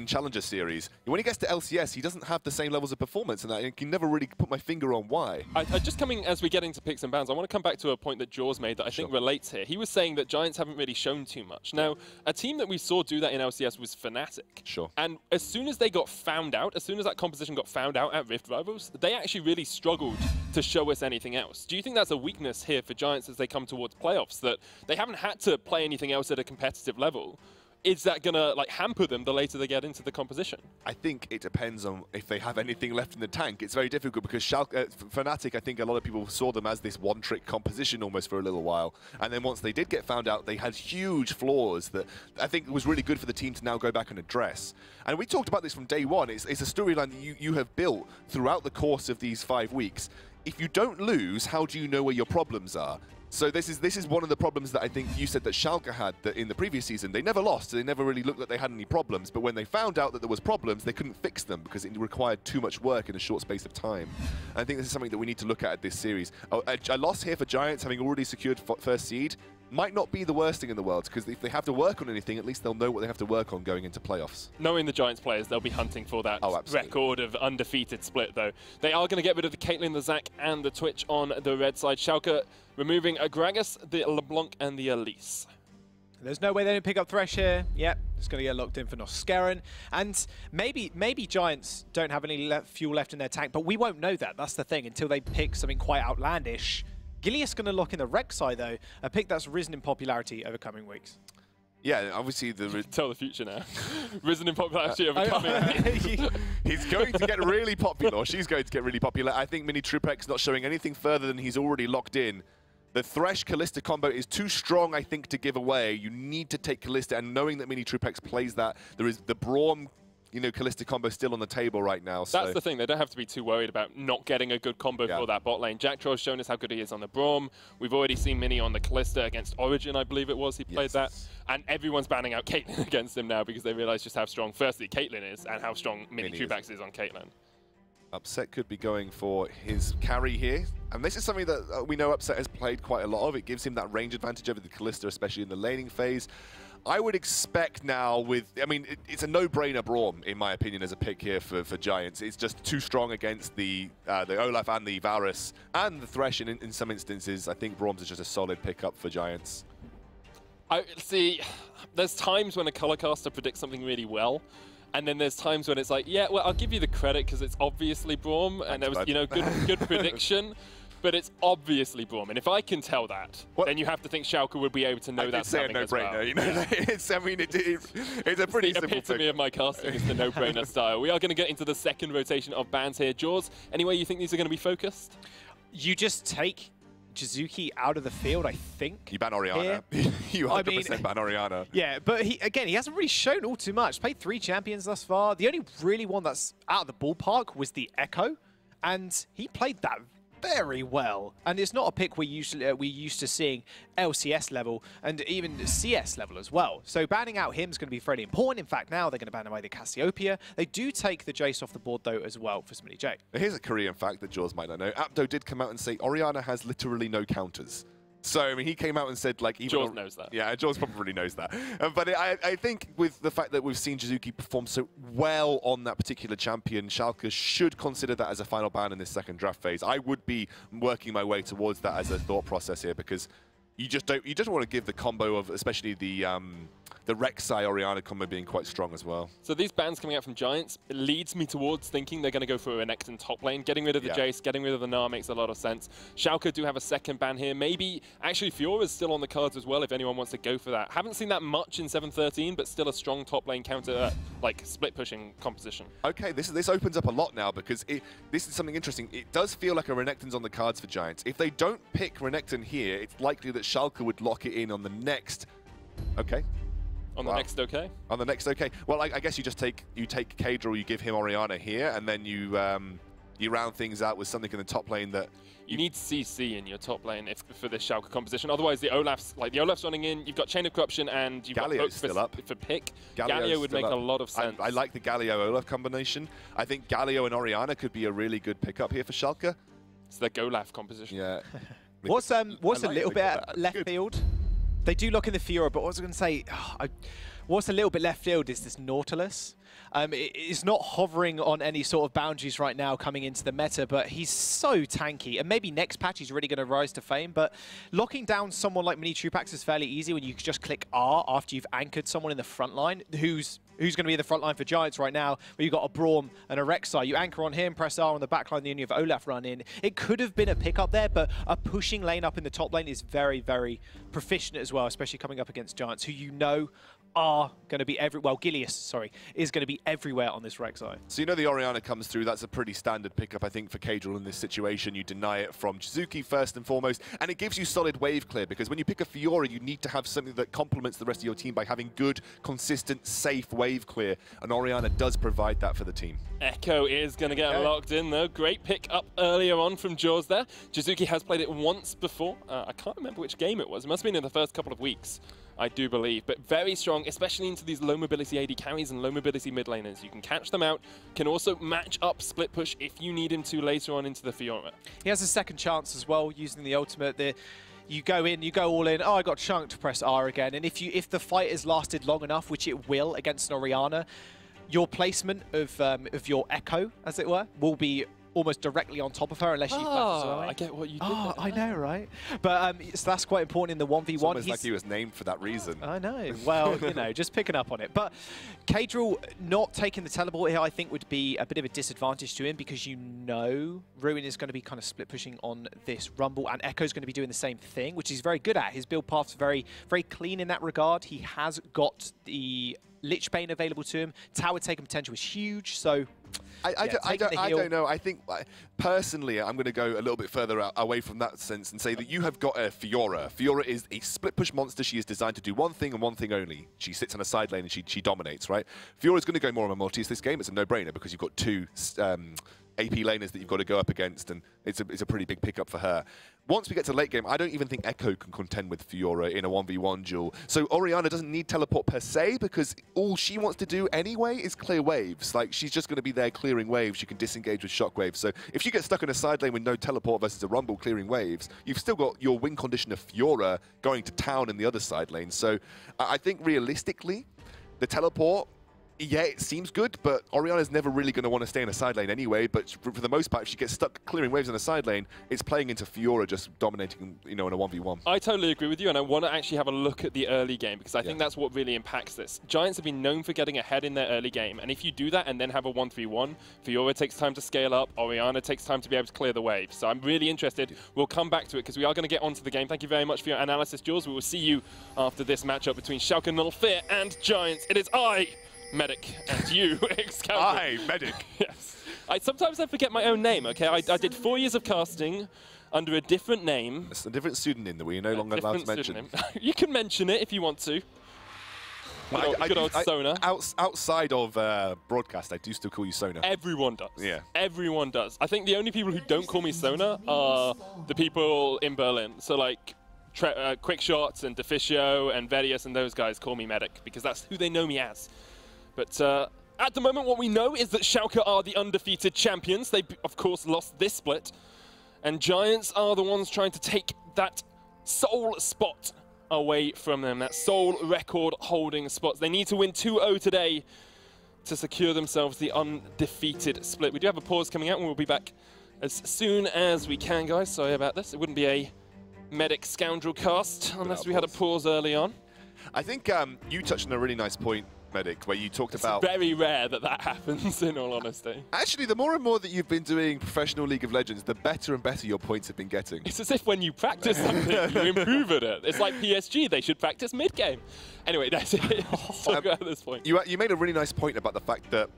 in Challenger Series. When he gets to LCS, he doesn't have the same levels of performance, and I can never really put my finger on why. Just coming as we get into picks and bans, I want to come back to a point that Jaws made that I think relates here. He was saying that Giants haven't really shown too much. Now, a team that we saw do that in LCS was Fnatic. Sure. And as soon as they got found out, as soon as that composition got found out at Rift Rivals, they actually really struggled to show us anything else. Do you think that's a weakness here for Giants as they come towards playoffs, that they haven't had to play anything else at a competitive level? Is that going to hamper them the later they get into the composition? I think it depends on if they have anything left in the tank. It's very difficult because Fnatic, I think a lot of people saw them as this one-trick composition almost for a little while. And then once they did get found out, they had huge flaws that I think was really good for the team to now go back and address. And we talked about this from day one. It's a storyline that you have built throughout the course of these 5 weeks. If you don't lose, how do you know where your problems are? So this is one of the problems that I think you said that Schalke had that in the previous season. They never lost. They never really looked like they had any problems. But when they found out that there was problems, they couldn't fix them because it required too much work in a short space of time. And I think this is something that we need to look at this series. A loss here for Giants, having already secured first seed, might not be the worst thing in the world, because if they have to work on anything, at least they'll know what they have to work on going into playoffs. Knowing the Giants players, they'll be hunting for that record of undefeated split, though. They are going to get rid of the Caitlyn, the Zac, and the Twitch on the red side. Schalke removing a Gragas, the LeBlanc, and the Elise. There's no way they don't pick up Thresh here. Yep, it's going to get locked in for Noskeren. And maybe Giants don't have any fuel left in their tank, but we won't know that. That's the thing, until they pick something quite outlandish. Gilius going to lock in the Rek'Sai, though, a pick that's risen in popularity over coming weeks. Yeah, obviously tell the future now. Risen in popularity over coming. He's going to get really popular, or she's going to get really popular. I think Mini Trupek's not showing anything further than he's already locked in. The Thresh Kalista combo is too strong, I think, to give away. You need to take Kalista, and knowing that Mini Trupex plays that, there is the Braum, Kalista combo still on the table right now. So. That's the thing. They don't have to be too worried about not getting a good combo for that bot lane. Jack Troll's shown us how good he is on the Braum. We've already seen Mini on the Kalista against Origin, I believe it was. He played that. And everyone's banning out Caitlyn against him now because they realize just how strong, firstly, Caitlyn is and how strong Mini Trupex is on Caitlyn. Upset could be going for his carry here. And this is something that we know Upset has played quite a lot of. It gives him that range advantage over the Kalista, especially in the laning phase. I would expect now it's a no-brainer Braum, in my opinion, as a pick here for Giants. It's just too strong against the Olaf and the Varus and the Thresh in some instances. I think Braum's is just a solid pickup for Giants. See, there's times when a color caster predicts something really well, and then there's times when it's like, yeah, well, I'll give you the credit because it's obviously Braum, and there was, good prediction. But it's obviously Braum, and if I can tell that, then you have to think Schalke would be able to know that's something as well. It's a pretty simple the epitome of my casting is the no-brainer style. We are going to get into the second rotation of bans here. Jaws, any way you think these are going to be focused? You just take Jizuki out of the field, I think. You ban Orianna. You 100% ban Orianna. Yeah, but he hasn't really shown all too much. Played 3 champions thus far. The only really one that's out of the ballpark was the Echo, and he played that very well, and it's not a pick we're used to seeing LCS level and even CS level as well. So banning out him is going to be fairly important. In fact, now they're going to ban away the Cassiopeia. They do take the Jace off the board though as well for Smitty J. Here's a Korean fact that Jaws might not know. Apto did come out and say Orianna has literally no counters. So, he came out and said, even Jaws knows that. Yeah, Jaws probably knows that. But I think with the fact that we've seen Jizuki perform so well on that particular champion, Schalke should consider that as a final ban in this second draft phase. I would be working my way towards that as a thought process here, because you just don't want to give the combo of, especially the Rek'Sai Orianna combo being quite strong as well. So these bans coming out from Giants, it leads me towards thinking they're going to go for a Renekton top lane. Getting rid of the Jace, getting rid of the Gnar makes a lot of sense. Schalke do have a second ban here. Maybe, actually, Fiora's still on the cards as well if anyone wants to go for that. Haven't seen that much in 7-13, but still a strong top lane counter, split pushing composition. Okay, this opens up a lot now, because this is something interesting. It does feel like a Renekton's on the cards for Giants. If they don't pick Renekton here, it's likely that Schalke would lock it in on the next. Okay. On the next okay? On the next okay. Well, I guess you just take Kadril, you give him Orianna here, and then you round things out with something in the top lane that... You need CC in your top lane for this Schalke composition. Otherwise, the Olaf's running in. You've got Chain of Corruption, and you've Galio's got still up for pick. Galio would make a lot of sense. I like the Galio-Olaf combination. I think Galio and Orianna could be a really good pickup here for Schalke. It's the Golaf composition. Yeah. What's a little bit left field? They do lock in the Fiora, but what I was going to say, what's a little bit left field is this Nautilus. It's not hovering on any sort of boundaries right now coming into the meta, but he's so tanky. And maybe next patch he's really going to rise to fame, but locking down someone like Mini Trupax is fairly easy when you just click R after you've anchored someone in the front line who's going to be in the front line for Giants right now, where you've got a Braum and a Rek'Sai. You anchor on him, press R on the back line, then you have Olaf run in. It could have been a pickup there, but a pushing lane up in the top lane is very, very proficient as well, especially coming up against Giants, who you know are going to be Gilius, sorry, is going to be everywhere on this Rek'Sai. So you know the Orianna comes through, that's a pretty standard pickup, I think, for Kadril in this situation. You deny it from Jizuki first and foremost, and it gives you solid wave clear, because when you pick a Fiora, you need to have something that complements the rest of your team by having good, consistent, safe wave clear, and Orianna does provide that for the team. Echo is going to get locked in, though. Great pick up earlier on from Jaws there. Jizuki has played it once before. I can't remember which game it was. It must have been in the first couple of weeks, I do believe. But very strong, especially into these low mobility AD carries and low mobility mid laners. You can catch them out, can also match up split push if you need him to later on into the Fiora. He has a second chance as well using the ultimate. You go in, you go all in. Oh, I got chunked. Press R again. And if the fight has lasted long enough, which it will against an Orianna, your placement of your Echo, as it were, will be almost directly on top of her unless you flash as well. I get what you did. Oh, I know, right? But so that's quite important in the 1v1. It's almost like he was named for that reason. I know. Well, you know, just picking up on it. But Kadril not taking the teleport here, I think, would be a bit of a disadvantage to him, because you know Ruin is going to be kind of split pushing on this Rumble, and Echo's going to be doing the same thing, which he's very good at. His build path's very, very clean in that regard. He has got the Lich Bane available to him. Tower taken potential is huge, so I don't know. I think, personally, I'm going to go a little bit further away from that sense and say that you have got a Fiora. Fiora is a split push monster. She is designed to do one thing and one thing only. She sits on a side lane and she dominates, right? Fiora is going to go more on a multis this game. It's a no-brainer because you've got two AP laners that you've got to go up against, and it's a pretty big pickup for her. Once we get to late game, I don't even think Echo can contend with Fiora in a 1v1 duel. So Orianna doesn't need teleport per se, because all she wants to do anyway is clear waves. Like, she's just going to be there clearing waves. She can disengage with shockwaves. So if you get stuck in a side lane with no teleport versus a Rumble clearing waves, you've still got your win condition of Fiora going to town in the other side lane. So I think realistically, the teleport, yeah, it seems good, but Orianna's never really going to want to stay in a side lane anyway. But for the most part, if she gets stuck clearing waves in a side lane, it's playing into Fiora just dominating, you know, in a 1v1. I totally agree with you, and I want to actually have a look at the early game, because I think that's what really impacts this. Giants have been known for getting ahead in their early game, and if you do that and then have a 1v1, Fiora takes time to scale up, Orianna takes time to be able to clear the wave. So I'm really interested. We'll come back to it, because we are going to get onto the game. Thank you very much for your analysis, Jules. We will see you after this matchup between Schalke 04 and Giants. It is Medic, and you, Hi, Medic. Yes. Sometimes I forget my own name, okay? I did 4 years of casting under a different name. It's a different student that we're no longer allowed to mention. You can mention it if you want to. Good old Sona. Outside of broadcast, I do still call you Sona. Everyone does. Yeah. Everyone does. I think the only people who don't call me Sona are the people in Berlin. So, like, Quick Shots and Deficio and Vedius and those guys call me Medic, because that's who they know me as. But at the moment, what we know is that Schalke are the undefeated champions. They, of course, lost this split. And Giants are the ones trying to take that sole spot away from them, that sole record-holding spot. They need to win 2-0 today to secure themselves the undefeated split. We do have a pause coming out, and we'll be back as soon as we can, guys. Sorry about this. It wouldn't be a Medic Scoundrel cast unless we had a pause early on. I think you touched on a really nice point, Medic, where you talked about... It's very rare that that happens, in all honesty. Actually, the more and more that you've been doing professional League of Legends, the better and better your points have been getting. It's as if when you practice something, you improve at it. It's like PSG, they should practice mid-game. Anyway, that's it. Let's talk about this point. You made a really nice point about the fact that,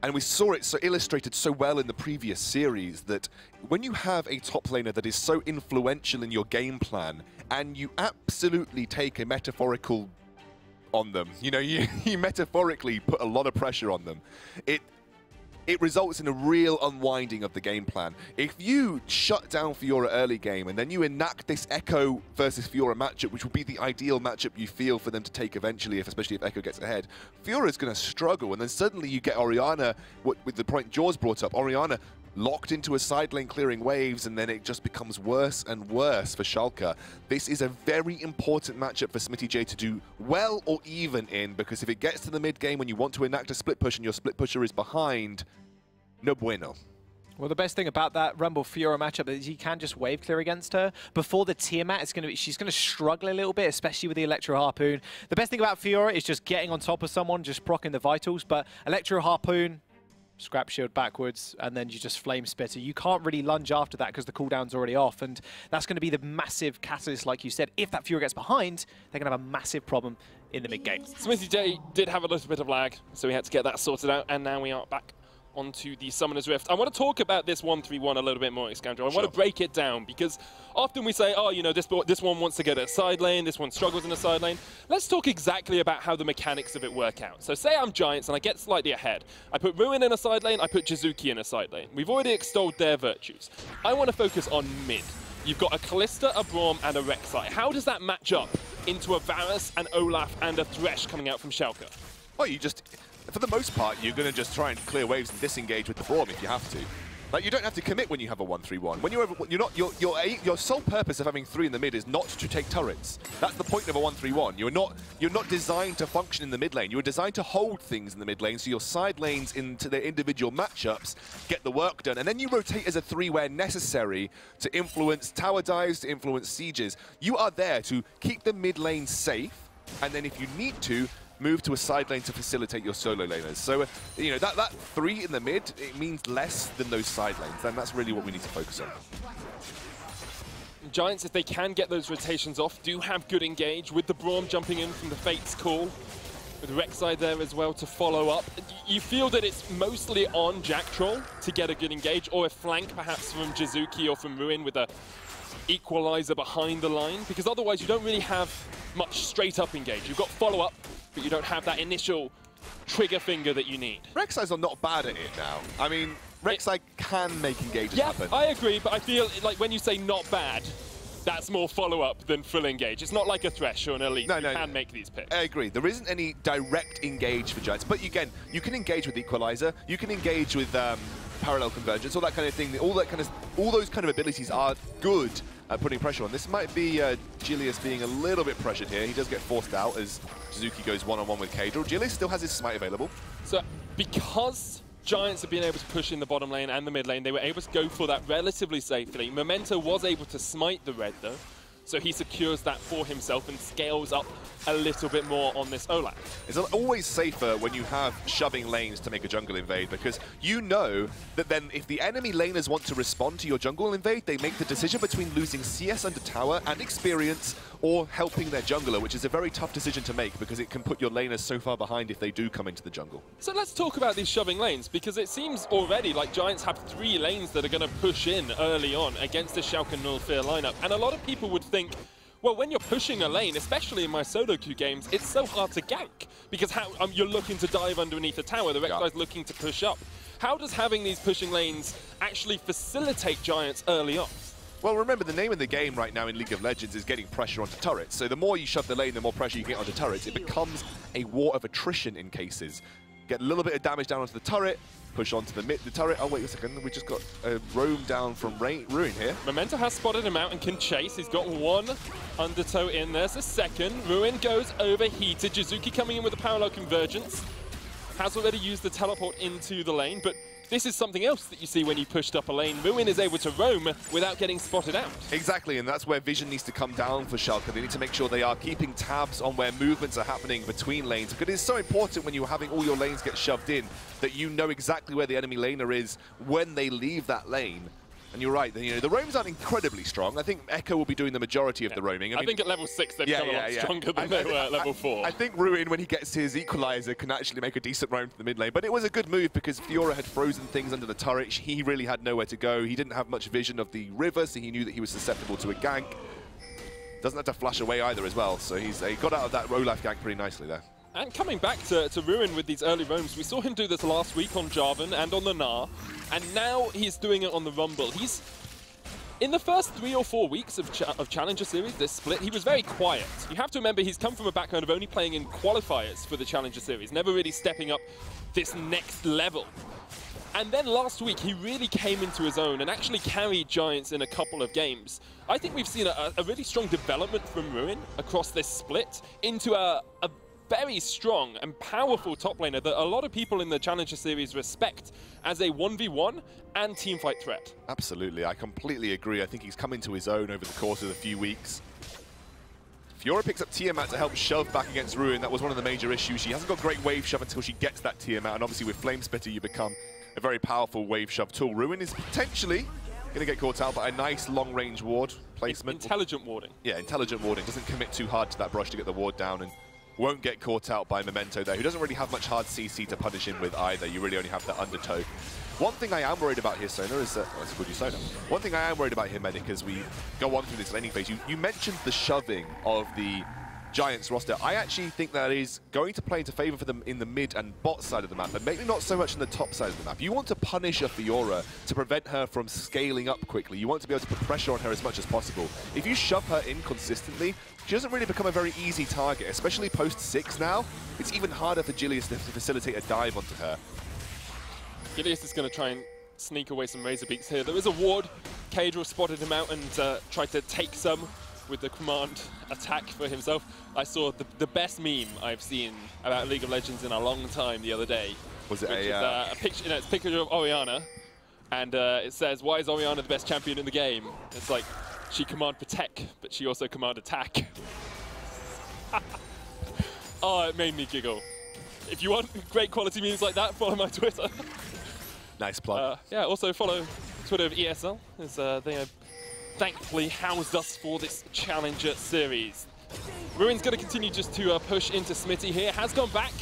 and we saw it so illustrated so well in the previous series, that when you have a top laner that is so influential in your game plan, and you absolutely take a metaphorical on them, you know, you metaphorically put a lot of pressure on them, it results in a real unwinding of the game plan. If you shut down Fiora early game and then you enact this Echo versus Fiora matchup, which would be the ideal matchup you feel for them to take eventually, especially if Echo gets ahead, Fiora's going to struggle, and then suddenly you get Orianna, with the point Jaws brought up, Orianna locked into a side lane clearing waves, and then it just becomes worse and worse for Schalke. This is a very important matchup for Smitty J to do well or even in, because if it gets to the mid game when you want to enact a split push and your split pusher is behind, no bueno. Well, the best thing about that Rumble Fiora matchup is you can just wave clear against her. Before the Tiamat, she's going to struggle a little bit, especially with the Electro Harpoon. The best thing about Fiora is just getting on top of someone, just proccing the vitals, but Electro Harpoon, scrap shield backwards, and then you just flame spitter. You can't really lunge after that because the cooldown's already off, and that's going to be the massive catalyst, like you said. If that Fiora gets behind, they're going to have a massive problem in the mid game. Smithy J did have a little bit of lag, so we had to get that sorted out, and now we are back onto the Summoner's Rift. I want to talk about this 1-3-1 a little bit more, Excandro. I want to break it down, because often we say, oh, you know, this one wants to get a side lane, this one struggles in a side lane. Let's talk exactly about how the mechanics of it work out. So say I'm Giants and I get slightly ahead. I put Ruin in a side lane, I put Jizuki in a side lane. We've already extolled their virtues. I want to focus on mid. You've got a Kalista, a Braum, and a Rek'Sai. How does that match up into a Varus, an Olaf, and a Thresh coming out from Schalke? Well, you just... For the most part, you're going to just try and clear waves and disengage with the Braum if you have to. Like, you don't have to commit when you have a 1-3-1. When your sole purpose of having 3 in the mid is not to take turrets. That's the point of a 1-3-1. You're not designed to function in the mid lane. You're designed to hold things in the mid lane, so your side lanes into their individual matchups get the work done, and then you rotate as a 3 where necessary to influence tower dives, to influence sieges. You are there to keep the mid lane safe, and then if you need to, move to a side lane to facilitate your solo laners. So, you know, that 3 in the mid, it means less than those side lanes, and that's really what we need to focus on. Giants, if they can get those rotations off, do have good engage, with the Braum jumping in from the Fate's call, with Rek'Sai there as well to follow up. You feel that it's mostly on Jack Troll to get a good engage, or a flank perhaps from Jizuki or from Ruin with a equalizer behind the line, because otherwise you don't really have much straight up engage. You've got follow up, but you don't have that initial trigger finger that you need. Rek'Sai's are not bad at it now. I mean, Rek'Sai can make engages happen. I agree, but I feel like when you say not bad, that's more follow-up than full engage. It's not like a Thresh or an Elite who can make these picks. I agree. There isn't any direct engage for Giants, but again, you can engage with Equalizer, you can engage with parallel convergence, all that kind of thing. All those kind of abilities are good at putting pressure on. This might be Julius being a little bit pressured here. He does get forced out as Jizuki goes one-on-one with Kadril. Julius still has his smite available. So because Giants have been able to push in the bottom lane and the mid lane, they were able to go for that relatively safely. Memento was able to smite the red though, so he secures that for himself and scales up a little bit more on this Olaf. It's always safer when you have shoving lanes to make a jungle invade, because you know that then if the enemy laners want to respond to your jungle invade, they make the decision between losing CS under tower and experience or helping their jungler, which is a very tough decision to make because it can put your laners so far behind if they do come into the jungle. So let's talk about these shoving lanes, because it seems already like Giants have 3 lanes that are going to push in early on against the Schalke Nullfear lineup. And a lot of people would think, well, when you're pushing a lane, especially in my solo queue games, it's so hard to gank because you're looking to dive underneath a tower, the Rek'Sai's looking to push up. How does having these pushing lanes actually facilitate Giants early on? Well, remember, the name of the game right now in League of Legends is getting pressure onto turrets. So the more you shove the lane, the more pressure you get onto turrets. It becomes a war of attrition in cases. Get a little bit of damage down onto the turret, push onto the turret. Oh, wait a second. We just got a roam down from Ruin here. Memento has spotted him out and can chase. He's got 1 undertow in. There's a second. Ruin goes overheated. Jizuki coming in with a parallel convergence. Has already used the teleport into the lane, but this is something else that you see when you pushed up a lane. Ruin is able to roam without getting spotted out. Exactly, and that's where vision needs to come down for Schalke. They need to make sure they are keeping tabs on where movements are happening between lanes, because it's so important when you're having all your lanes get shoved in that you know exactly where the enemy laner is when they leave that lane. And you're right, you know, the roams aren't incredibly strong. I think Echo will be doing the majority of the roaming. I think at level 6 they've become a lot stronger than they were at level 4. I think Ruin, when he gets his equalizer, can actually make a decent roam to the mid lane. But it was a good move because Fiora had frozen things under the turret. He really had nowhere to go. He didn't have much vision of the river, so he knew that he was susceptible to a gank. Doesn't have to flash away either as well, so he got out of that Olaf gank pretty nicely there. And coming back to Ruin with these early roams, we saw him do this last week on Jarvan and on the Gnar, and now he's doing it on the Rumble. In the first 3 or 4 weeks of Challenger Series, this split, he was very quiet. You have to remember he's come from a background of only playing in qualifiers for the Challenger Series, never really stepping up this next level. And then last week, he really came into his own and actually carried Giants in a couple of games. I think we've seen a really strong development from Ruin across this split into a very strong and powerful top laner that a lot of people in the Challenger Series respect as a 1v1 and teamfight threat. Absolutely, I completely agree. I think he's come into his own over the course of a few weeks. Fiora picks up Tiamat to help shove back against Ruin. That was one of the major issues. She hasn't got great wave shove until she gets that Tiamat, and obviously with Flame Spitter you become a very powerful wave shove tool. Ruin is potentially going to get caught out by a nice long-range ward placement. Intelligent warding. Yeah, intelligent warding. Doesn't commit too hard to that brush to get the ward down, and won't get caught out by Memento there, who doesn't really have much hard CC to punish him with either. You really only have the undertow. One thing I am worried about here, Sona, is that... let's call you Sona. One thing I am worried about here, Medic, as we go on through this laning phase, you mentioned the shoving of the Giants roster. I actually think that is going to play into favor for them in the mid and bot side of the map, but maybe not so much in the top side of the map. You want to punish a Fiora to prevent her from scaling up quickly. You want to be able to put pressure on her as much as possible. If you shove her in consistently, she doesn't really become a very easy target, especially post-6 now. It's even harder for Gilius to facilitate a dive onto her. Gilius is going to try and sneak away some Razor Beaks here. There is a ward. Kadril spotted him out and tried to take some with the command attack for himself. I saw the best meme I've seen about League of Legends in a long time the other day. Was it a picture? It's a picture of Orianna, and it says, "Why is Orianna the best champion in the game?" It's like, she command protect, but she also command attack. Oh, it made me giggle. If you want great quality memes like that, follow my Twitter. Nice plug. Yeah, also follow Twitter of ESL, as they have thankfully housed us for this Challenger Series. Ruin's going to continue just to push into Smitty here. Has gone back.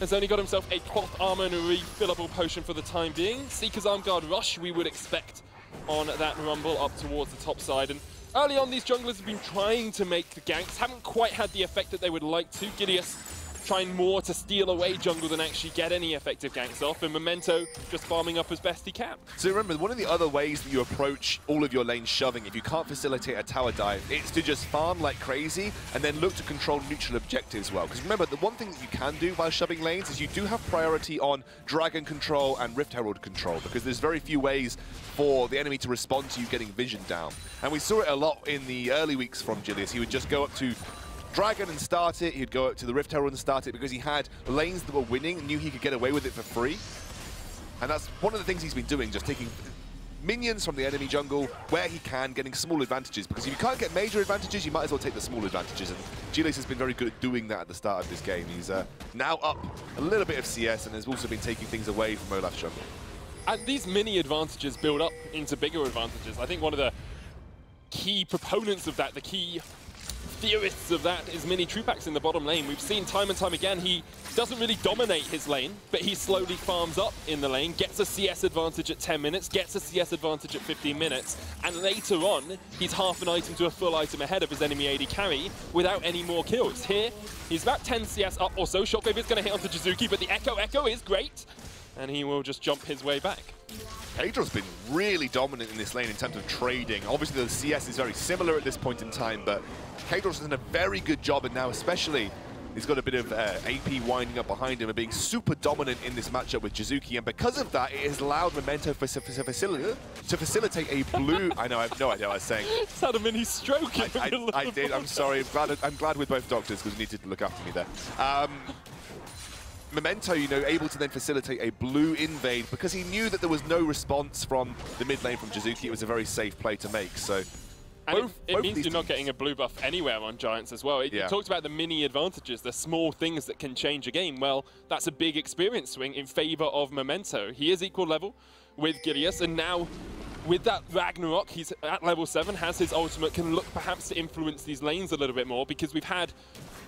Has only got himself a cloth armor and a refillable potion for the time being. Seeker's Arm Guard rush we would expect on that rumble up towards the top side. And early on, these junglers have been trying to make the ganks. Haven't quite had the effect that they would like to. Gilius trying more to steal away jungle than actually get any effective ganks off, and Memento just farming up as best he can. So remember, one of the other ways that you approach all of your lanes shoving, if you can't facilitate a tower dive, it's to just farm like crazy and then look to control neutral objectives well. Because remember, the one thing that you can do while shoving lanes is you do have priority on Dragon control and Rift Herald control, because there's very few ways for the enemy to respond to you getting vision down. And we saw it a lot in the early weeks from Gilius. He would just go up to Dragon and start it, he'd go up to the Rift Herald and start it because he had lanes that were winning and knew he could get away with it for free. And that's one of the things he's been doing, just taking minions from the enemy jungle where he can, getting small advantages. Because if you can't get major advantages, you might as well take the small advantages. And Gilius has been very good at doing that at the start of this game. He's now up a little bit of CS and has also been taking things away from Olaf's jungle. And these mini advantages build up into bigger advantages. I think one of the key proponents of that, the key theorists of that, is Mini Trupax in the bottom lane. We've seen time and time again, he doesn't really dominate his lane, but he slowly farms up in the lane, gets a CS advantage at 10 minutes, gets a CS advantage at 15 minutes, and later on, he's half an item to a full item ahead of his enemy AD carry without any more kills. Here, he's about 10 CS up or so. Shockwave is going to hit onto Jizuki, but the Echo is great, and he will just jump his way back. Kadril's been really dominant in this lane in terms of trading. Obviously, the CS is very similar at this point in time, but Kadril's done a very good job, and now especially, he's got a bit of AP winding up behind him and being super dominant in this matchup with Jizuki, and because of that, it has allowed Memento to facilitate a blue... I know, I have no idea what I was saying. It's had a mini stroke. I did, I'm sorry. I'm glad we're both doctors because we need to look after me there. Memento, you know, able to then facilitate a blue invade because he knew that there was no response from the mid lane from Jizuki. It was a very safe play to make, so... And it means you're not getting a blue buff anywhere on Giants as well. You talked about the mini advantages, the small things that can change a game. Well, that's a big experience swing in favor of Memento. He is equal level with Gilius, and now with that Ragnarok, he's at level 7, has his ultimate, can look perhaps to influence these lanes a little bit more, because we've had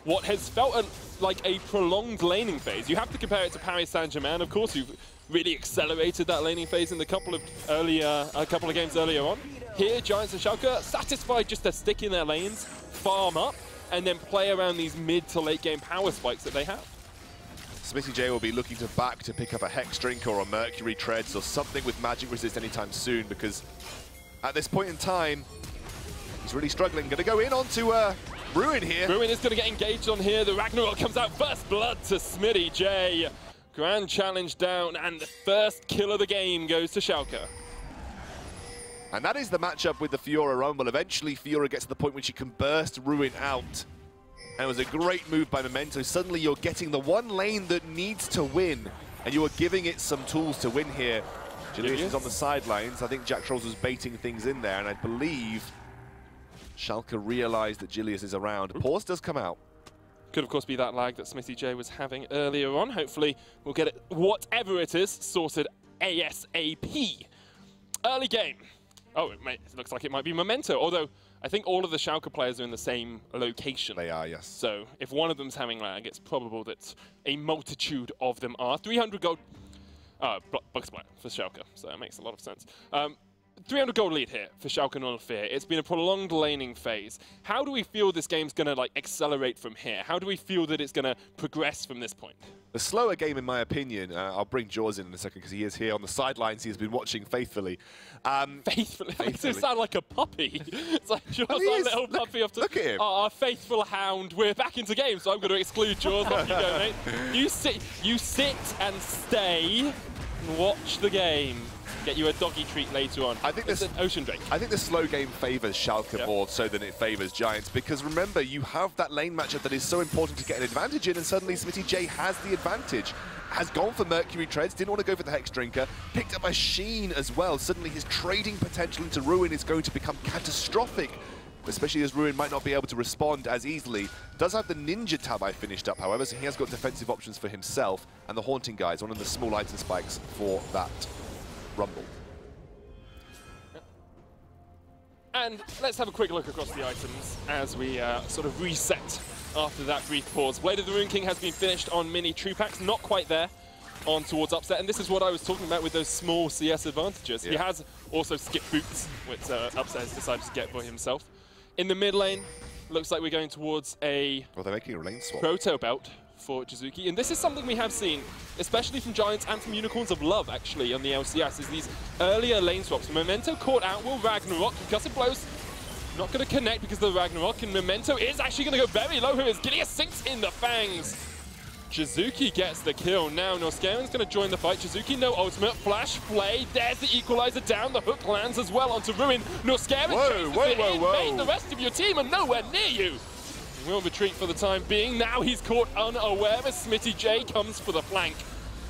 what has felt like a prolonged laning phase. You have to compare it to Paris Saint-Germain, of course, who've really accelerated that laning phase in a couple of games earlier on. Here, Giants and Schalke satisfied just to stick in their lanes, farm up, and then play around these mid to late game power spikes that they have. Smitty J will be looking to back to pick up a Hex Drink or a Mercury Treads or something with magic resist anytime soon, because at this point in time, he's really struggling. Going to go in onto Ruin here. Ruin is going to get engaged on here. The Ragnarok comes out. First blood to Smitty J. Grand challenge down, and the first kill of the game goes to Schalke. And that is the matchup with the Fiora Rumble. Eventually, Fiora gets to the point when she can burst Ruin out. And it was a great move by Memento. Suddenly, you're getting the one lane that needs to win, and you are giving it some tools to win here. Julius is on the sidelines. I think Jack Trolls was baiting things in there, and I believe Schalke realized that Julius is around. Pause does come out. Could, of course, be that lag that Smithy J was having earlier on. Hopefully, we'll get it, whatever it is, sorted ASAP. Early game. Oh, it looks like it might be Memento, although I think all of the Schalke players are in the same location. They are, yes. So if one of them's having lag, it's probable that a multitude of them are. 300 gold... Bug Splat for Schalke, so that makes a lot of sense. 300 gold lead here for Schalke Null Fear. It's been a prolonged laning phase. How do we feel this game's going to accelerate from here? How do we feel that it's going to progress from this point? The slower game, in my opinion, I'll bring Jaws in a second because he is here on the sidelines. He's been watching faithfully. Faithfully? Makes him sound like a puppy. It's like Jaws, our little puppy off to... Look at him. Our faithful hound. We're back into game, so I'm going to exclude Jaws. Off you go, mate. You sit and stay and watch the game. Get you a doggy treat later on. I think it's an ocean drink. I think the slow game favors Schalke more so than it favors Giants, because remember, you have that lane matchup that is so important to get an advantage in, and suddenly Smithy J has the advantage. Has gone for Mercury Treads, didn't want to go for the Hex Drinker, picked up a Sheen as well. Suddenly his trading potential into Ruin is going to become catastrophic, especially as Ruin might not be able to respond as easily. Does have the Ninja tab I finished up, however, so he has got defensive options for himself, and the Haunting Guy is one of the small item spikes for that Rumble. And let's have a quick look across the items as we sort of reset after that brief pause. Blade of the Rune King has been finished on mini true packs, not quite there on towards Upset, and this is what I was talking about with those small CS advantages. Yeah. He has also skip boots, which Upset has decided to get for himself. In the mid lane, looks like we're going towards a they're making a lane swap. Proto belt for Jizuki, and this is something we have seen, especially from Giants and from Unicorns of Love, actually, on the LCS, is these earlier lane swaps. Memento caught out, will Ragnarok, concussive blows, not going to connect because of the Ragnarok, and Memento is actually going to go very low here as Gideon sinks in the fangs. Jizuki gets the kill. Now Norscaren's going to join the fight. Jizuki, no ultimate. Flash, play. There's the equalizer down. The hook lands as well onto Ruin. Norscaren made the rest of your team and nowhere near you. He will retreat for the time being. Now he's caught unaware as Smithy J comes for the flank.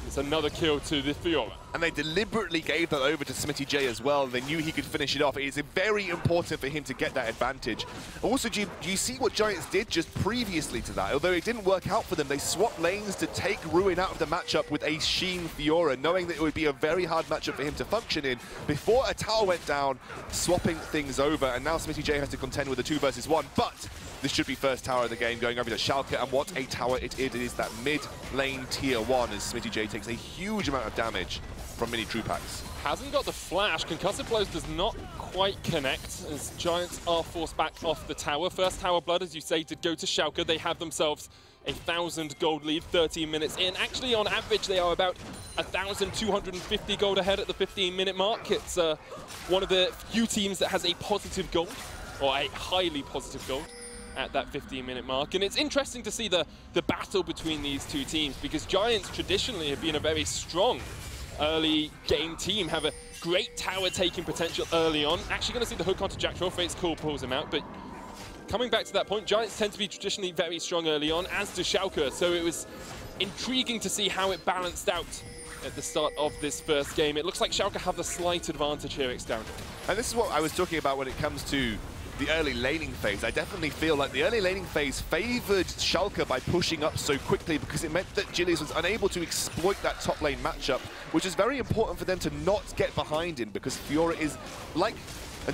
It's another kill to the Fiora. And they deliberately gave that over to Smithy J as well. They knew he could finish it off. It is very important for him to get that advantage. Also, do you see what Giants did just previously to that? Although it didn't work out for them, they swapped lanes to take Ruin out of the matchup with a Sheen Fiora, knowing that it would be a very hard matchup for him to function in. Before a tower went down, swapping things over, and now Smithy J has to contend with a 2 versus 1. But this should be first tower of the game going over to Schalke, and what a tower it is. It is that mid lane tier 1 as Smithy J takes a huge amount of damage from mini true packs. Hasn't got the flash. Concussive blows does not quite connect as Giants are forced back off the tower. First tower blood, as you say, did go to Schalke. They have themselves a 1,000 gold lead 13 minutes in. Actually, on average, they are about 1,250 gold ahead at the 15-minute mark. It's one of the few teams that has a positive gold, or a highly positive gold, at that 15-minute mark. And it's interesting to see the battle between these two teams, because Giants traditionally have been a very strong early game team, have a great tower taking potential early on. Actually going to see the hook onto Jack Troll. Fate's Call pulls him out, but coming back to that point, Giants tend to be traditionally very strong early on, as do Schalke, so it was intriguing to see how it balanced out at the start of this first game. It looks like Schalke have the slight advantage here, Exdown. And this is what I was talking about when it comes to the early laning phase. I definitely feel like the early laning phase favored Schalke by pushing up so quickly, because it meant that Julius was unable to exploit that top lane matchup, which is very important for them to not get behind in, because Fiora is, like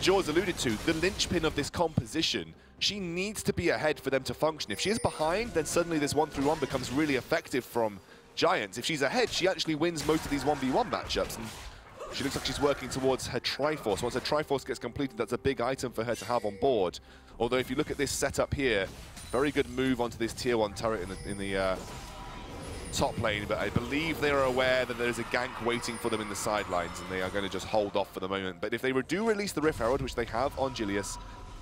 Jaws alluded to, the linchpin of this composition. She needs to be ahead for them to function. If she is behind, then suddenly this 1-3-1 becomes really effective from Giants. If she's ahead, she actually wins most of these 1v1 matchups. And she looks like she's working towards her Triforce. Once her Triforce gets completed, that's a big item for her to have on board. Although if you look at this setup here, very good move onto this tier 1 turret in the top lane, but I believe they are aware that there's a gank waiting for them in the sidelines, and they are going to just hold off for the moment. But if they do release the Rift Herald, which they have on Julius,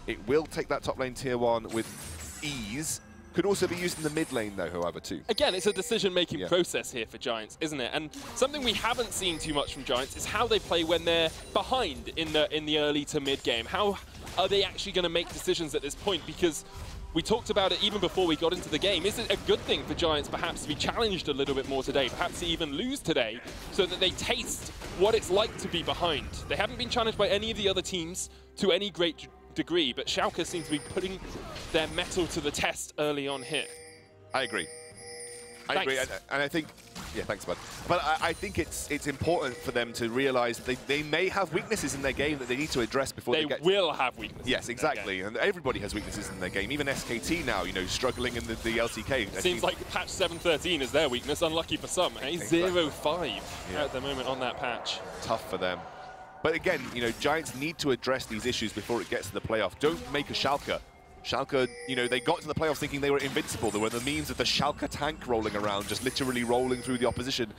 it will take that top lane tier 1 with ease. Could also be used in the mid lane, though, however, too. Again, it's a decision-making process here for Giants, isn't it? And something we haven't seen too much from Giants is how they play when they're behind in the early to mid game. How are they actually going to make decisions at this point? Because we talked about it even before we got into the game. Is it a good thing for Giants perhaps to be challenged a little bit more today, perhaps to even lose today, so that they taste what it's like to be behind? They haven't been challenged by any of the other teams to any great degree, but Schalke seems to be putting their mettle to the test early on here. I agree. I agree, and I think, yeah, thanks, bud. But I think it's important for them to realize that they may have weaknesses in their game that they need to address before they get... They will have weaknesses. Yes, exactly, and everybody has weaknesses in their game. Even SKT now, you know, struggling in the LCK. Seems like patch 7.13 is their weakness, unlucky for some. Eh? Exactly. 0-5 at the moment on that patch. Tough for them. But again, you know, Giants need to address these issues before it gets to the playoff. Don't make a Schalke. Schalke, you know, they got to the playoffs thinking they were invincible. There were the memes of the Schalke tank rolling around, just literally rolling through the opposition.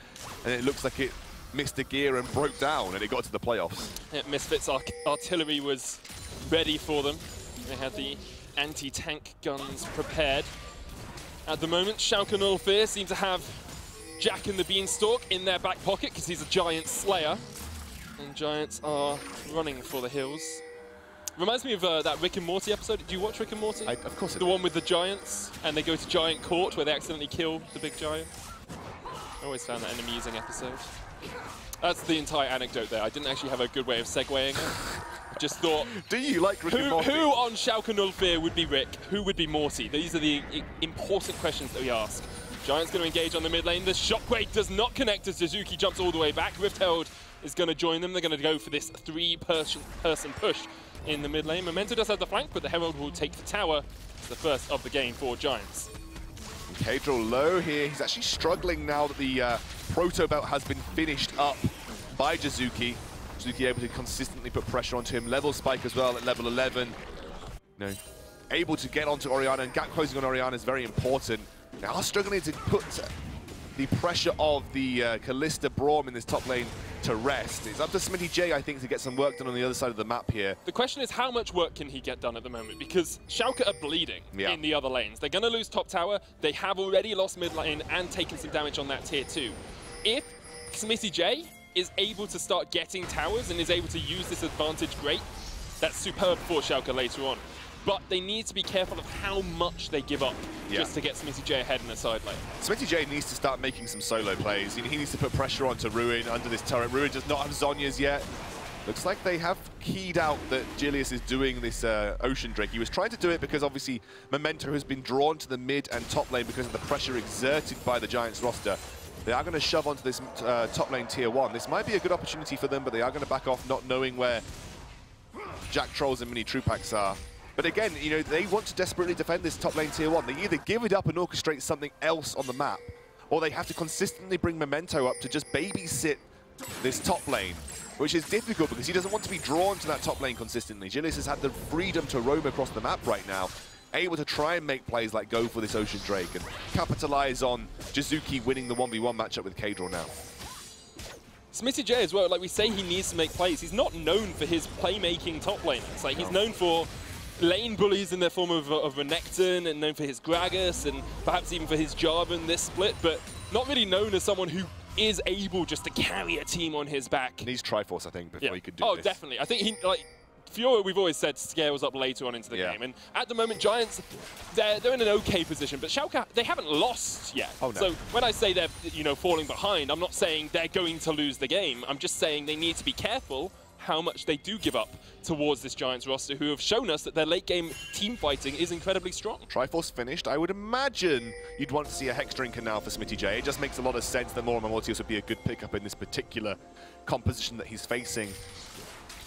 And it looks like it missed a gear and broke down, and it got to the playoffs. Yeah, Misfits artillery was ready for them. They had the anti-tank guns prepared. At the moment, Schalke 04 seem to have Jack and the Beanstalk in their back pocket because he's a Giant Slayer. And Giants are running for the hills. Reminds me of that Rick and Morty episode. Did you watch Rick and Morty? Of course. The one with the Giants, and they go to Giant Court where they accidentally kill the big giant. I always found that an amusing episode. That's the entire anecdote there. I didn't actually have a good way of segueing it. I just thought... Do you like Rick and Morty? Who on Schalke 04 would be Rick? Who would be Morty? These are the important questions that we ask. Giants going to engage on the mid lane. The shockwave does not connect as Suzuki jumps all the way back. Rift Herald is going to join them. They're going to go for this three-person push in the mid lane. Memento does have the flank, but the Herald will take the tower. It's the first of the game for Giants. Kadril low here. He's actually struggling now that the Proto Belt has been finished up by Jizuki. Jizuki able to consistently put pressure onto him. Level spike as well at level 11. You know, able to get onto Orianna, and gap closing on Orianna is very important. Now struggling to put the pressure of the Kalista Braum in this top lane to rest. It's up to Smitty J, I think, to get some work done on the other side of the map here. The question is, how much work can he get done at the moment? Because Schalke are bleeding in the other lanes. They're going to lose top tower. They have already lost mid lane and taken some damage on that tier 2. If Smitty J is able to start getting towers and is able to use this advantage, great. That's superb for Schalke later on. But they need to be careful of how much they give up just to get Smitty J ahead in the side lane. Smitty J needs to start making some solo plays. He needs to put pressure onto Ruin under this turret. Ruin does not have Zhonya's yet. Looks like they have keyed out that Julius is doing this Ocean Drake. He was trying to do it because obviously Memento has been drawn to the mid and top lane because of the pressure exerted by the Giants roster. They are going to shove onto this top lane tier 1. This might be a good opportunity for them, but they are going to back off, not knowing where Jack Trolls and Mini Trupax are. But again, you know, they want to desperately defend this top lane tier 1. They either give it up and orchestrate something else on the map, or they have to consistently bring Memento up to just babysit this top lane, which is difficult because he doesn't want to be drawn to that top lane consistently. Julius has had the freedom to roam across the map right now, able to try and make plays like go for this Ocean Drake and capitalize on Jizuki winning the 1v1 matchup with Kadril now. Smitty J as well, like we say, he needs to make plays. He's not known for his playmaking top lane. It's like he's known for lane bullies in the form of Renekton, and known for his Gragas, and perhaps even for his Jarvan this split, but not really known as someone who is able just to carry a team on his back. He needs Triforce, I think, before he could do this. Oh, definitely. I think he, like, Fiora, we've always said, scales up later on into the game. And at the moment, Giants, they're in an okay position, but Schalke, they haven't lost yet. Oh, no. So when I say they're, you know, falling behind, I'm not saying they're going to lose the game. I'm just saying they need to be careful how much they do give up towards this Giants roster, who have shown us that their late game team fighting is incredibly strong. Triforce finished. I would imagine you'd want to see a Hex Drinker now for Smitty J. It just makes a lot of sense that Laura Mortius would be a good pickup in this particular composition that he's facing.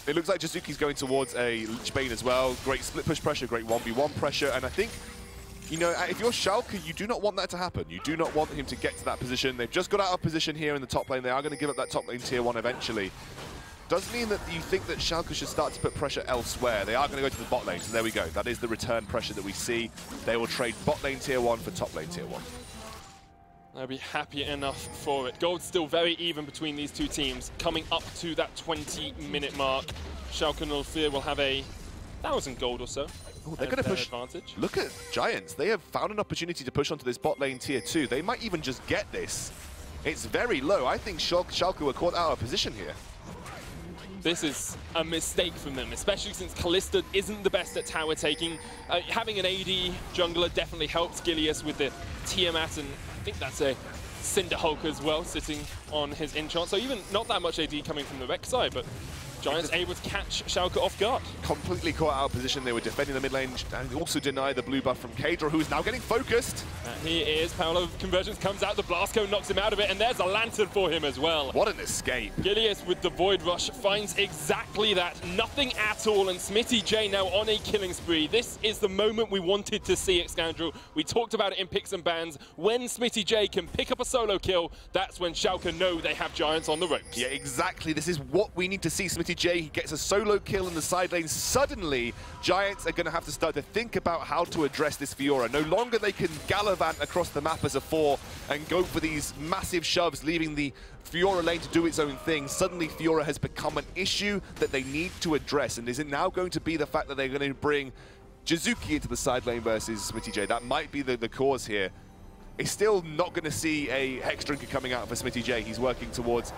It looks like Jizuki's going towards a Lichbane as well. Great split push pressure, great 1v1 pressure, and I think, you know, if you're Schalke, you do not want that to happen. You do not want him to get to that position. They've just got out of position here in the top lane. They are going to give up that top lane tier 1 eventually. Does mean that you think that Schalke should start to put pressure elsewhere. They are going to go to the bot lane, so there we go. That is the return pressure that we see. They will trade bot lane tier 1 for top lane tier 1. They'll be happy enough for it. Gold's still very even between these two teams, coming up to that 20-minute mark. Schalke 04 will have 1,000 gold or so Oh, they're going to push. Advantage. Look at Giants. They have found an opportunity to push onto this bot lane tier 2. They might even just get this. It's very low. I think Schalke were caught out of position here. This is a mistake from them, especially since Kalista isn't the best at tower taking. Having an AD jungler definitely helps Gilius with the Tiamat, and I think that's a Cinder Hulk as well, sitting on his enchant. So even not that much AD coming from the Vex side, but Giants able to catch Schalke off guard. Completely caught out of position. They were defending the mid lane and also deny the blue buff from Kadra, who's now getting focused. He is. Power of Convergence comes out. The Blast Cone knocks him out of it, and there's a Lantern for him as well. What an escape. Gilius with the Void Rush finds exactly that. Nothing at all, and Smitty J now on a killing spree. This is the moment we wanted to see at Scoundrel. We talked about it in picks and bans. When Smitty J can pick up a solo kill, that's when Schalke know they have Giants on the ropes. Yeah, exactly. This is what we need to see. Smitty J, he gets a solo kill in the side lane. Suddenly, Giants are going to have to start to think about how to address this Fiora. No longer they can gallivant across the map as a 4 and go for these massive shoves, leaving the Fiora lane to do its own thing. Suddenly, Fiora has become an issue that they need to address. And is it now going to be the fact that they're going to bring Jizuki into the side lane versus Smitty J? That might be the cause here. It's still not going to see a Hex Drinker coming out for Smitty J. He's working towards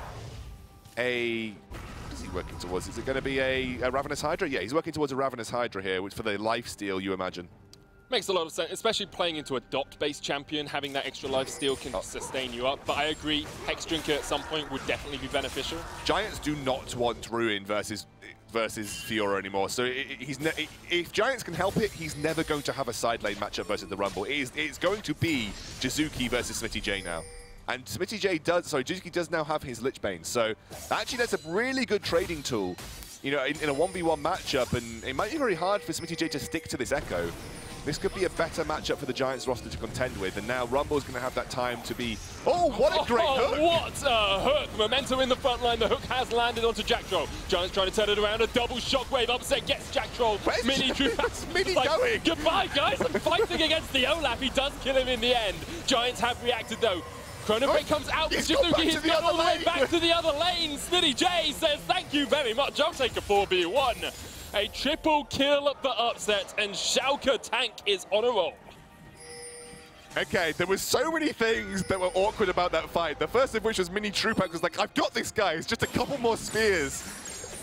a... What is he working towards? Is it going to be a Ravenous Hydra? Yeah, he's working towards a Ravenous Hydra here, which for the lifesteal, you imagine. Makes a lot of sense, especially playing into a dot-based champion. Having that extra lifesteal can sustain you up. But I agree, Hex Drinker at some point would definitely be beneficial. Giants do not want Ruin versus Fiora anymore. So if Giants can help it, he's never going to have a side lane matchup versus the Rumble. It's going to be Jizuki versus Smitty J now. And Smitty J Jizuki does now have his Lich Bane. So actually that's a really good trading tool, you know, in a 1v1 matchup. And it might be very hard for Smitty J to stick to this Echo. This could be a better matchup for the Giants roster to contend with, and now Rumble's going to have that time to be... Oh, what a great hook! What a hook! Momentum in the front line. The hook has landed onto Jack Troll. Giants trying to turn it around. A double shockwave upset gets Jack Troll. Where's Mini like, going? Goodbye, guys. I'm fighting against the Olaf. He does kill him in the end. Giants have reacted, though. Chrono Break comes out with Jizuki. He's gone all the way back to the other lane. Smitty J says, thank you very much. I'll take a 4v1. A triple kill for upset, and Schalke tank is on a roll. Okay, there were so many things that were awkward about that fight. The first of which was Mini Trupak was like, I've got this guy. It's just a couple more spears.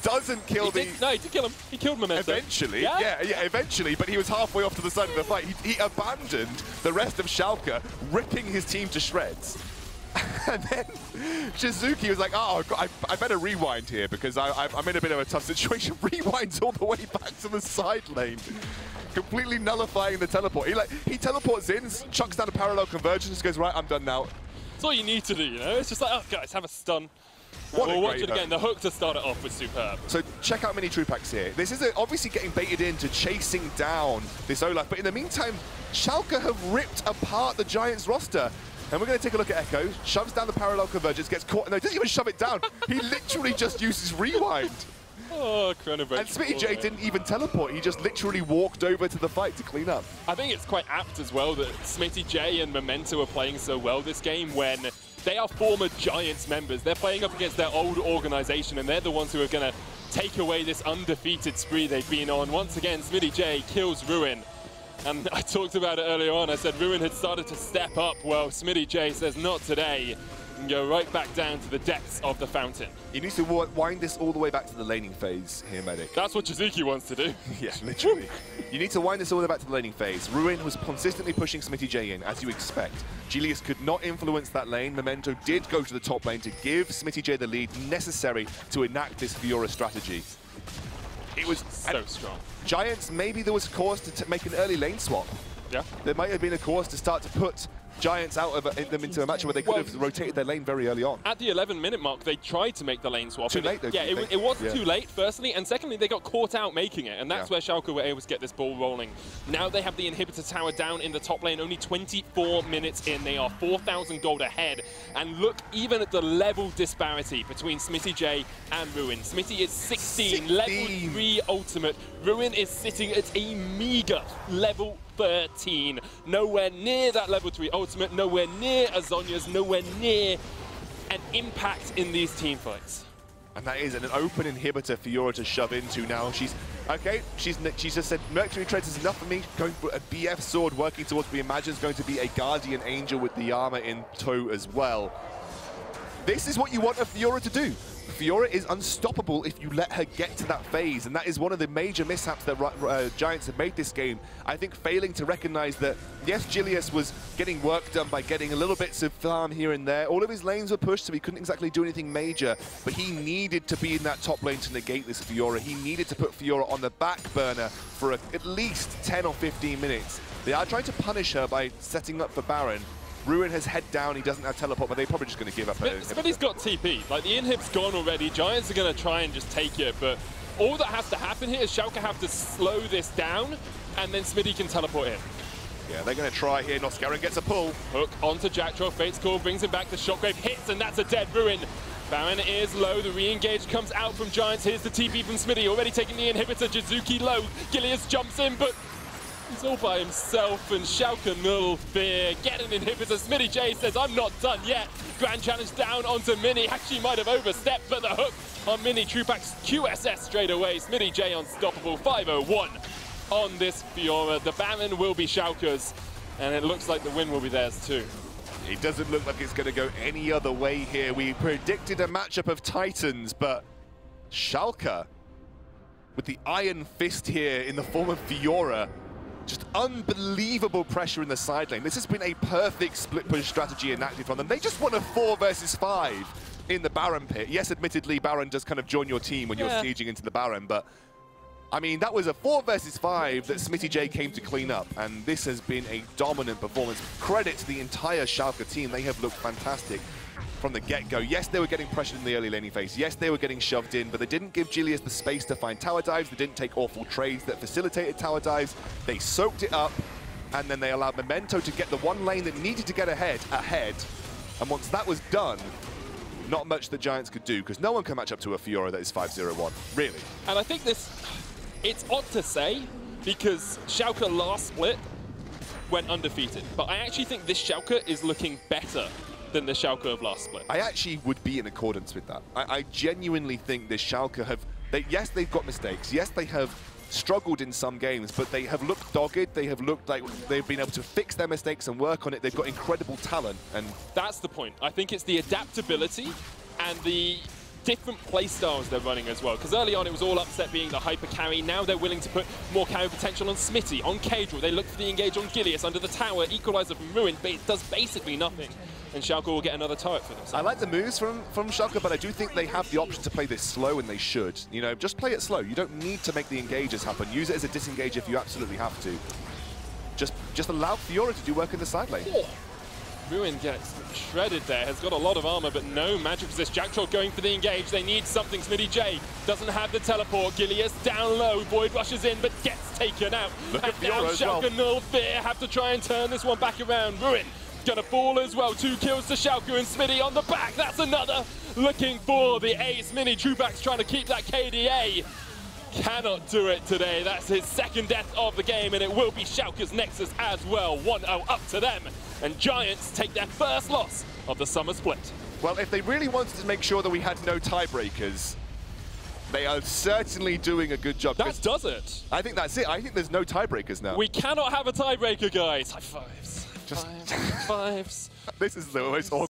Doesn't kill No, he did kill him. He killed Memento. Eventually, yeah, eventually, but he was halfway off to the side of the fight. He abandoned the rest of Schalke, ripping his team to shreds. And then Jizuki was like, oh, I better rewind here because I'm in a bit of a tough situation. Rewinds all the way back to the side lane, completely nullifying the teleport. He teleports in, chucks down a parallel convergence, just goes, right, I'm done now. That's all you need to do, you know? It's just like, oh, guys, have a stun. We'll watch it again. The hook to start it off was superb. So check out Mini Trupaks here. This is obviously getting baited into chasing down this Olaf, but in the meantime, Schalke have ripped apart the Giants roster. And we're going to take a look at Echo. Shoves down the parallel convergence, gets caught. No, he doesn't even shove it down. He literally just uses rewind. Oh, Chrono Break. And Smitty J didn't even teleport. He just literally walked over to the fight to clean up. I think it's quite apt as well that Smitty J and Memento are playing so well this game when they are former Giants members. They're playing up against their old organization, and they're the ones who are going to take away this undefeated spree they've been on. Once again, Smitty J kills Ruin. And I talked about it earlier on. I said Ruin had started to step up. Well, Smitty J says not today. And go right back down to the depths of the fountain. He needs to wind this all the way back to the laning phase here, Medic. That's what Jizuki wants to do. Yeah, literally. You need to wind this all the way back to the laning phase. Ruin was consistently pushing Smitty J in, as you expect. Gilius could not influence that lane. Memento did go to the top lane to give Smitty J the lead necessary to enact this Fiora strategy. It was so strong. Giants, maybe there was a cause to make an early lane swap. Yeah. There might have been a cause to start to put Giants out of them into a match where they could have rotated their lane very early on. At the 11-minute mark, they tried to make the lane swap. Too late, though. Yeah, it wasn't too late, firstly, and secondly, they got caught out making it, and that's where Schalke were able to get this ball rolling. Now they have the inhibitor tower down in the top lane, only 24 minutes in. They are 4,000 gold ahead, and look even at the level disparity between Smitty J and Ruin. Smitty is 16, level 3 ultimate. Ruin is sitting at a meager level 13. Nowhere near that level 3 ultimate, nowhere near Azonya's, nowhere near an impact in these team fights. And that is an open inhibitor for Fiora to shove into now. She's just said, Mercury Treads is enough for me. Going for a BF sword, working towards what we imagine is going to be a Guardian Angel with the armor in tow as well. This is what you want a Fiora to do. Fiora is unstoppable if you let her get to that phase, and that is one of the major mishaps that Giants have made this game. I think failing to recognize that, yes, Julius was getting work done by getting a little bits of farm here and there. All of his lanes were pushed, so he couldn't exactly do anything major, but he needed to be in that top lane to negate this Fiora. He needed to put Fiora on the back burner for at least 10 or 15 minutes. They are trying to punish her by setting up for Baron. Ruin has head down, he doesn't have teleport, but they're probably just going to give up. Smitty's got TP. Like, the inhib's gone already. Giants are going to try and just take it, but all that has to happen here is Schalke have to slow this down, and then Smitty can teleport in. Yeah, they're going to try here. Noscaran gets a pull. Hook onto Jackdraw. Fate's Call brings him back. The Shockwave hits, and that's a dead Ruin. Baron is low. The re-engage comes out from Giants. Here's the TP from Smitty. Already taking the inhibitor. Jizuki low. Gilius jumps in, but he's all by himself, and Schalke null fear. Get an inhibitor. Smitty J says, I'm not done yet. Grand challenge down onto Mini. Actually might have overstepped, but the hook on Mini. Trupax QSS straight away. Smitty J unstoppable. 501 on this Fiora. The Baron will be Schalke's, and it looks like the win will be theirs too. It doesn't look like it's going to go any other way here. We predicted a matchup of Titans, but Schalke, with the Iron Fist here in the form of Fiora, just unbelievable pressure in the side lane. This has been a perfect split push strategy enacted from them. They just won a 4 versus 5 in the Baron pit. Yes, admittedly, Baron does kind of join your team when you're sieging into the Baron, but I mean, that was a 4 versus 5 that Smitty J came to clean up, and this has been a dominant performance. Credit to the entire Schalke team. They have looked fantastic from the get-go. Yes, they were getting pressured in the early laning phase. Yes, they were getting shoved in, but they didn't give Julius the space to find tower dives. They didn't take awful trades that facilitated tower dives. They soaked it up, and then they allowed Memento to get the one lane that needed to get ahead. And once that was done, not much the Giants could do, because no one can match up to a Fiora that is 5-0-1, really. And I think it's odd to say, because Schalke last split went undefeated, but I actually think this Schalke is looking better than the Schalke of last split. I actually would be in accordance with that. I genuinely think this Schalke have, yes, they've got mistakes. Yes, they have struggled in some games, but they have looked dogged. They have looked like they've been able to fix their mistakes and work on it. They've got incredible talent. And that's the point. I think it's the adaptability and the different play styles they're running as well. Because early on it was all upset being the hyper carry. Now they're willing to put more carry potential on Smitty, on Cadril. They look for the engage on Gilius under the tower. Equalizer from Ruin, but it does basically nothing. And Schalke will get another turret for themselves. I like the moves from Schalke, but I do think they have the option to play this slow, and they should. You know, just play it slow. You don't need to make the engages happen. Use it as a disengage if you absolutely have to. Just allow Fiora to do work in the side lane. Oh. Ruin gets shredded there, has got a lot of armor, but no magic resist. Jacktroll going for the engage. They need something. Smitty J doesn't have the teleport. Gilius down low. Void rushes in, but gets taken out. Look and at now Fiora as well. Schalke null fear have to try and turn this one back around. Ruin gonna fall as well. 2 kills to Schalke, and Smitty on the back. That's another. Looking for the ace. Mini Trupax trying to keep that KDA. Cannot do it today. That's his second death of the game, and it will be Schalke's Nexus as well. 1-0 up to them, and Giants take their first loss of the summer split. Well, if they really wanted to make sure that we had no tiebreakers, they are certainly doing a good job. That does it. I think that's it. I think there's no tiebreakers now. We cannot have a tiebreaker, guys. High fives. High fives. This is the most awkward